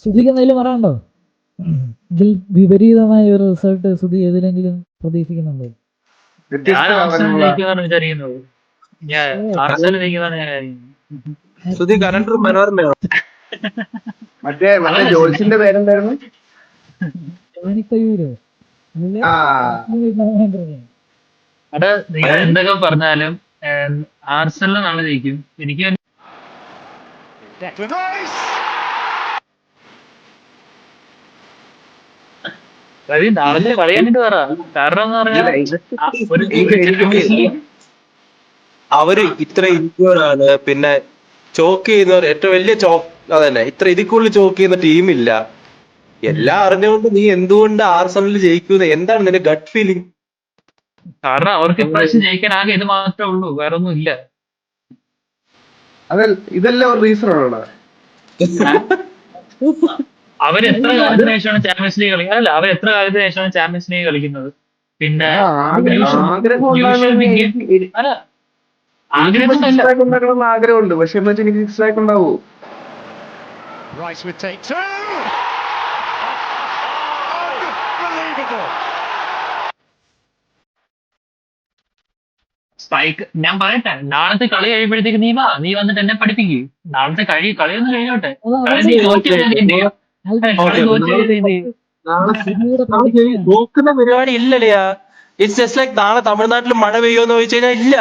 സുധിക്ക് എന്തെങ്കിലും പറയാനുണ്ടോ? ഇതിൽ വിപരീതമായ ഒരു റിസൾട്ട് സുധി ഏതിലെങ്കിലും പ്രതീക്ഷിക്കുന്നുണ്ടോ? ഞാൻ ആർസണൽ വ്യത്യസ്തരാകാനുള്ള ജയിക്കുമെന്നാണ് വിചാരിക്കുന്നത്. ഞാൻ ആർസണൽ ജയിക്കുമെന്നാണ് ഞാൻ വിചാരിക്കുന്നത്. സുധി കലണ്ടർ മനോരമയോ? മറ്റേ അതല്ല ജോൾസിന്റെ പേരെന്തായിരുന്നു? ജോനിക്കയൂരോ? ആ അവിടെ നിങ്ങൾ എന്തൊക്കെ പറഞ്ഞാലും ആർസണൽ നാളെ ജയിക്കും. എനിക്ക് നാളത്തെ കളി കണ്ടിട്ട് പറ. കാരണം എന്ന് പറഞ്ഞാൽ ഒരു അവര് ഇത്ര ഇൻജുവേർഡ് ആണ്. പിന്നെ ചോക്ക് ചെയ്യുന്നവർ ഏറ്റവും വലിയ ചോക്ക് അതന്നെ. ഇത്ര ഇതിൽ കൂടുതൽ ചോക്ക് ചെയ്യുന്ന ടീമില്ല. എല്ലാം അറിഞ്ഞുകൊണ്ട് നീ എന്തുകൊണ്ട് ആർസണൽ ജയിക്കുന്നത്? എന്താണ് നിന്റെ ഗട്ട് ഫീലിംഗ്? കാരണം അവർക്ക് ഇപ്രാവശ്യം ജയിക്കാൻ ആകെ ഇത് മാത്രമേ ഉള്ളൂ, വേറെ ഒന്നും ഇല്ല. ഇതെല്ലാം ഒരു റീസൺ ആണോ? അവരെത്ര കാലത്തിന് ശേഷമാണ് ചാമ്പ്യൻസ് ലീഗ് കളിക്കുന്നത്? അല്ല, അവർ എത്ര കാലത്തിന് ശേഷമാണ് ചാമ്പ്യൻസ് ലീഗ് കളിക്കുന്നത്? പിന്നെ അല്ല, ആഗ്രഹമുണ്ട്, പക്ഷെ എനിക്ക് സിക്സ് ആക്ക് ഉണ്ടാവൂ. സ്പൈക്ക് ഞാൻ പറയട്ടെ, നാളത്തെ കളി കഴിയുമ്പോഴത്തേക്ക് നീ വന്നിട്ട് എന്നെ പഠിപ്പിക്കും. നാളത്തെ കളിയൊന്നും കഴിഞ്ഞോട്ടെ. കളി നീ നോക്കുന്ന പരിപാടി ഇല്ലല്ലയാ. ഇറ്റ്സ് ജസ്റ്റ് ലൈക്ക് നാളെ തമിഴ്നാട്ടിൽ മഴ പെയ്യോന്ന് ചോദിച്ചു കഴിഞ്ഞാൽ ഇല്ല.